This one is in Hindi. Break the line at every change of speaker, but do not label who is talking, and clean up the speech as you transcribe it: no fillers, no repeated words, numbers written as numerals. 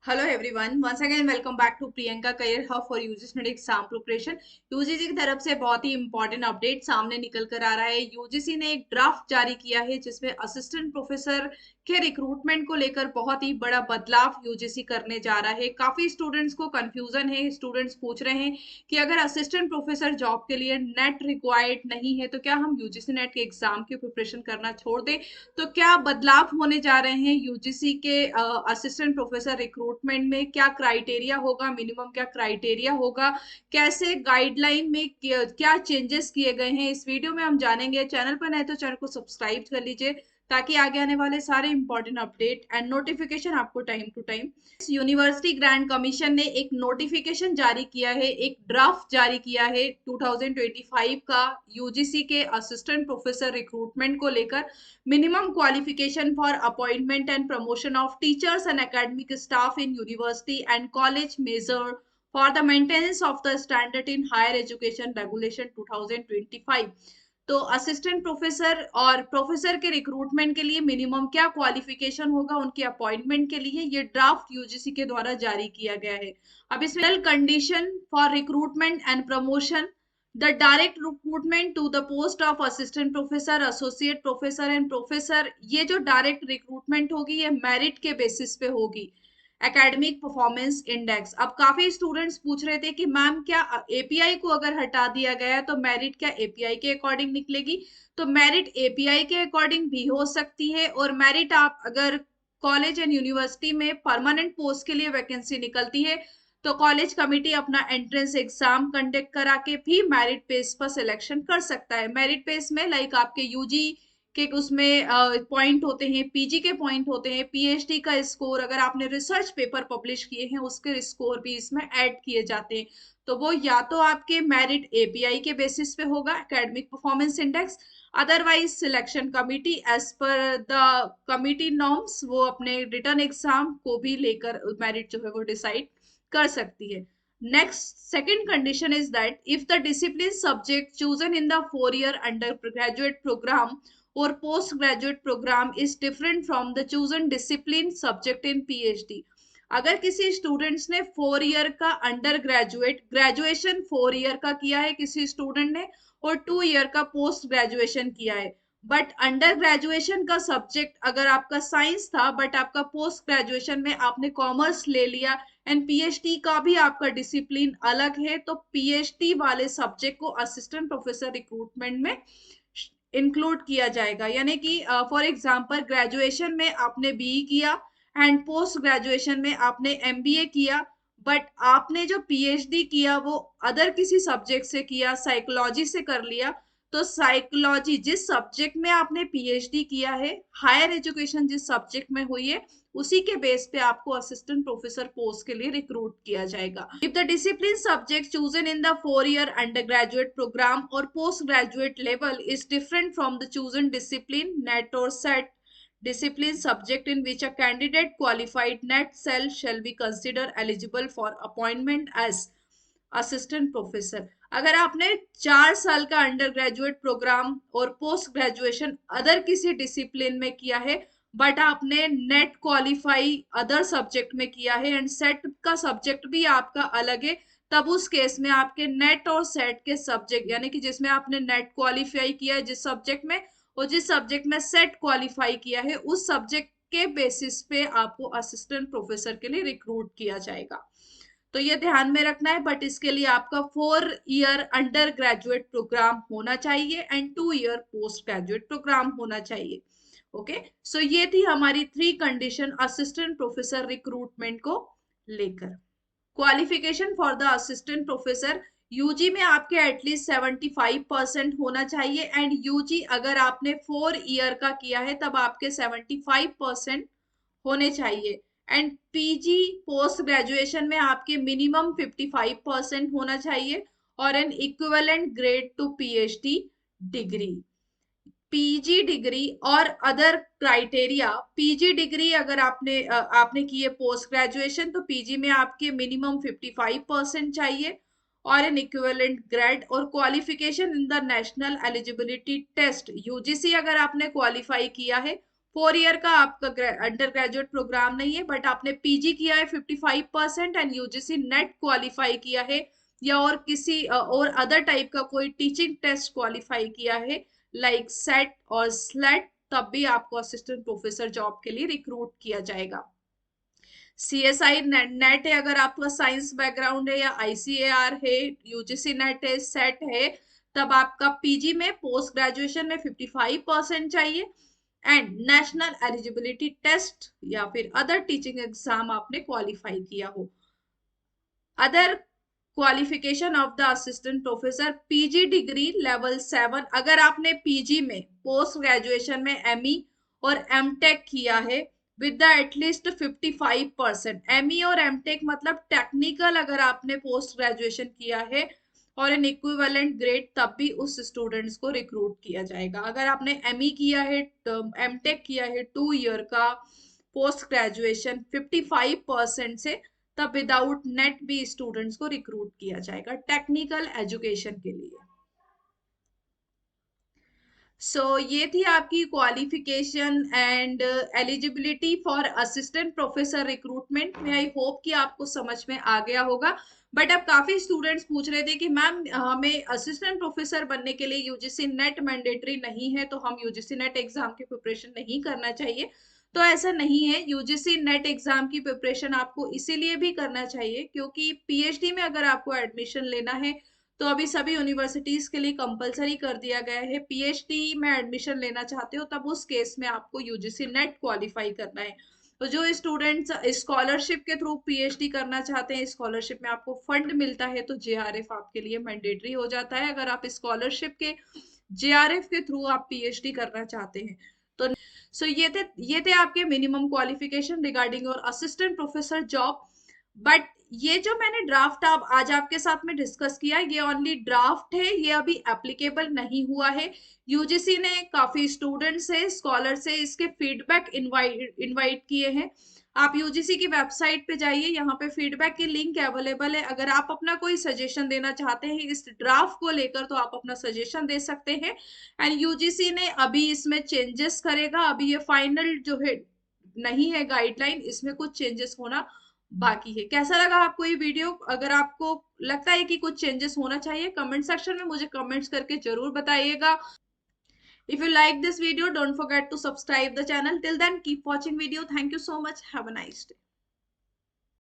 Hello everyone, once again welcome back to Priyanka career hub for UGC NET exam preparation. UGC की तरफ से बहुत ही इंपॉर्टेंट अपडेट सामने निकल कर आ रहा है। यूजीसी ने एक ड्राफ्ट जारी किया है जिसमें असिस्टेंट प्रोफेसर के रिक्रूटमेंट को लेकर बहुत ही बड़ा बदलाव यूजीसी करने जा रहा है। काफी स्टूडेंट्स को कंफ्यूजन है। स्टूडेंट्स पूछ रहे हैं कि अगर असिस्टेंट प्रोफेसर जॉब के लिए नेट रिक्वायर्ड नहीं है तो क्या हम यूजीसी नेट के एग्जाम की प्रिपरेशन करना छोड़ दें। तो क्या बदलाव होने जा रहे हैं यूजीसी के असिस्टेंट प्रोफेसर रिक्रूटमेंट में? क्या क्राइटेरिया होगा, मिनिमम क्या क्राइटेरिया होगा, कैसे गाइडलाइन में क्या चेंजेस किए गए हैं, इस वीडियो में हम जानेंगे। चैनल पर नए तो चैनल को सब्सक्राइब कर लीजिए ताकि आगे आने वाले सारे इंपॉर्टेंट अपडेट एंड नोटिफिकेशन आपको time to time. University grant commission ने एक नोटिफिकेशन जारी किया है, एक ड्राफ्ट जारी किया है 2025 का यूजीसी के असिस्टेंट प्रोफेसर रिक्रूटमेंट को लेकर। minimum qualification for appointment and promotion of teachers and academic staff in university and college measure for the maintenance of the standard in higher education regulation 2025। तो असिस्टेंट प्रोफेसर और प्रोफेसर के रिक्रूटमेंट के लिए मिनिमम क्या क्वालिफिकेशन होगा उनके अपॉइंटमेंट के लिए, ये ड्राफ्ट यूजीसी के द्वारा जारी किया गया है। अब इसमें condition for recruitment and promotion, the direct recruitment to the post of assistant professor, associate professor and professor। ये जो डायरेक्ट रिक्रूटमेंट होगी ये मेरिट के बेसिस पे होगी। एकेडमिक परफॉर्मेंस इंडेक्स, अब काफी स्टूडेंट्स पूछ रहे थे कि मैम क्या एपीआई को अगर हटा दिया गया तो मेरिट क्या एपीआई के अकॉर्डिंग निकलेगी? तो मेरिट एपीआई के अकॉर्डिंग भी हो सकती है, और मेरिट आप अगर कॉलेज एंड यूनिवर्सिटी में परमानेंट पोस्ट के लिए वैकेंसी निकलती है तो कॉलेज कमिटी अपना एंट्रेंस एग्जाम कंडक्ट करा के भी मेरिट बेस पर सिलेक्शन कर सकता है। मेरिट बेस में लाइक आपके यूजी के उसमें पॉइंट होते हैं, पीजी के पॉइंट होते हैं, पीएचडी का स्कोर, अगर आपने रिसर्च पेपर पब्लिश किए हैं उसके स्कोर भी इसमें ऐड किए जाते हैं। तो वो या तो आपके मेरिट एपीआई के बेसिस पे होगा, academic performance index, otherwise selection committee as per the committee norms वो अपने रिटर्न एग्जाम को भी लेकर मेरिट जो है वो डिसाइड कर सकती है। Next second condition is that if the discipline subject chosen in the 4 year undergraduate program और post graduate program is different from the chosen discipline subject in PhD. अगर किसी स्टूडेंट्स ने 4 year का अंडर ग्रेजुएशन 4 year का किया है किसी स्टूडेंट ने, और 2 year का पोस्ट ग्रेजुएशन किया है, बट अंडर ग्रेजुएशन का सब्जेक्ट अगर आपका साइंस था बट आपका पोस्ट ग्रेजुएशन में आपने कॉमर्स ले लिया एंड पीएचडी का भी आपका डिसिप्लिन अलग है, तो पीएचडी वाले सब्जेक्ट को असिस्टेंट प्रोफेसर रिक्रूटमेंट में इंक्लूड किया जाएगा। यानी कि फॉर एग्जांपल ग्रेजुएशन में आपने बीई किया एंड पोस्ट ग्रेजुएशन में आपने एमबीए किया, बट आपने जो पीएचडी किया वो अदर किसी सब्जेक्ट से किया, साइकोलॉजी से कर लिया, तो साइकोलॉजी जिस सब्जेक्ट में आपने पीएचडी किया है, हायर एजुकेशन जिस सब्जेक्ट में हुई है, उसी के बेस पे आपको असिस्टेंट प्रोफेसर पोस्ट के लिए रिक्रूट किया जाएगा। If the discipline subject chosen in the 4 year undergraduate program और postgraduate level is different from the chosen discipline NET और SET discipline subject in which a candidate qualified net cell shall be considered eligible for appointment as assistant professor। अगर आपने 4 साल का अंडर ग्रेजुएट प्रोग्राम और पोस्ट ग्रेजुएशन अदर किसी डिसिप्लिन में किया है बट आपने नेट क्वालिफाई अदर सब्जेक्ट में किया है एंड सेट का सब्जेक्ट भी आपका अलग है, तब उस केस में आपके नेट और सेट के सब्जेक्ट यानी कि जिसमें आपने नेट क्वालिफाई किया है जिस सब्जेक्ट में, और जिस सब्जेक्ट में सेट क्वालिफाई किया है उस सब्जेक्ट के बेसिस पे आपको असिस्टेंट प्रोफेसर के लिए रिक्रूट किया जाएगा। तो ये ध्यान में रखना है, बट इसके लिए आपका 4 year अंडर ग्रेजुएट प्रोग्राम होना चाहिए and 2 year post graduate program होना चाहिए। ओके, सो ये थी हमारी 3 कंडीशन असिस्टेंट प्रोफेसर रिक्रूटमेंट को लेकर। Qualification for the assistant professor, UG में आपके एटलीस्ट 75% होना चाहिए एंड यूजी अगर आपने 4 year का किया है तब आपके 75% होने चाहिए, एंड पीजी पोस्ट ग्रेजुएशन में आपके मिनिमम 55% होना चाहिए और an equivalent grade two PhD degree. PG degree और अदर क्राइटेरिया, पीजी डिग्री अगर आपने की है पोस्ट ग्रेजुएशन तो पीजी में आपके मिनिमम 55% चाहिए और एन इक्विवेलेंट ग्रेड, और qualification in the national eligibility test UGC अगर आपने क्वालिफाई किया है 4 ईयर का आपका अंडर ग्रेजुएट प्रोग्राम नहीं है, बट आपने पीजी किया है 55% एंड यूजीसी नेट क्वालिफाई किया है, या और किसी और अदर टाइप का कोई टीचिंग टेस्ट क्वालिफाई किया है लाइक सेट और स्लेट, तब भी आपको असिस्टेंट प्रोफेसर जॉब के लिए रिक्रूट किया जाएगा। सीएसआई नेट है अगर आपका साइंस बैकग्राउंड है, या आईसीएआर है, यूजीसी नेट है, सेट है, तब आपका पीजी में पोस्ट ग्रेजुएशन में 55% चाहिए एंड नेशनल एलिजिबिलिटी टेस्ट या फिर अदर टीचिंग एग्जाम आपने क्वालिफाई किया हो। Other qualification of the assistant professor, PG degree level 7 अगर आपने पीजी में पोस्ट ग्रेजुएशन में एमई और एमटेक किया है विद द एटलीस्ट 55%। एमई और एमटेक मतलब टेक्निकल अगर आपने पोस्ट ग्रेजुएशन किया है और एन इक्विवेलेंट ग्रेड, तब भी उस स्टूडेंट्स को रिक्रूट किया जाएगा। अगर आपने एमई किया है, एमटेक किया है 2 ईयर का पोस्ट ग्रेजुएशन 55% से, तब विदाउट नेट भी स्टूडेंट्स को रिक्रूट किया जाएगा टेक्निकल एजुकेशन के लिए। ये थी आपकी qualification and eligibility for assistant professor recruitment में। आई होप कि आपको समझ में आ गया होगा। बट अब काफी स्टूडेंट्स पूछ रहे थे कि मैम हमें असिस्टेंट प्रोफेसर बनने के लिए यूजीसी नेट मैंडेटरी नहीं है, तो हम यूजीसी नेट एग्जाम की प्रिपरेशन नहीं करना चाहिए। तो ऐसा नहीं है, यूजीसी नेट एग्जाम की प्रिपरेशन आपको इसीलिए भी करना चाहिए क्योंकि पीएचडी में अगर आपको एडमिशन लेना है तो अभी सभी यूनिवर्सिटीज के लिए कंपलसरी कर दिया गया है। पीएचडी में एडमिशन लेना चाहते हो तब उस केस में आपको यूजीसी नेट क्वालिफाई करना है। तो जो स्टूडेंट्स स्कॉलरशिप के थ्रू पीएचडी करना चाहते हैं, स्कॉलरशिप में आपको फंड मिलता है, तो जेआरएफ आपके लिए मैंडेटरी हो जाता है अगर आप स्कॉलरशिप के जेआरएफ के थ्रू आप पीएचडी करना चाहते हैं तो। ये थे आपके मिनिमम क्वालिफिकेशन रिगार्डिंग और असिस्टेंट प्रोफेसर जॉब। बट ये जो मैंने ड्राफ्ट अब आज आपके साथ में डिस्कस किया, ये ओनली ड्राफ्ट है, ये अभी एप्लीकेबल नहीं हुआ है। यूजीसी ने काफी स्टूडेंट से, स्कॉलर से इसके फीडबैक इनवाइट किए हैं। आप यूजीसी की वेबसाइट पे जाइए, यहाँ पे फीडबैक की लिंक अवेलेबल है। अगर आप अपना कोई सजेशन देना चाहते हैं इस ड्राफ्ट को लेकर तो आप अपना सजेशन दे सकते हैं। एंड यूजीसी ने अभी इसमें चेंजेस करेगा, अभी ये फाइनल जो है नहीं है गाइडलाइन, इसमें कुछ चेंजेस होना बाकी है। कैसा लगा आपको ये वीडियो? अगर आपको लगता है कि कुछ चेंजेस होना चाहिए, कमेंट सेक्शन में मुझे कमेंट्स करके जरूर बताइएगा। If you like this video, don't forget to subscribe the channel. Till then keep watching video. Thank you so much, have a nice day.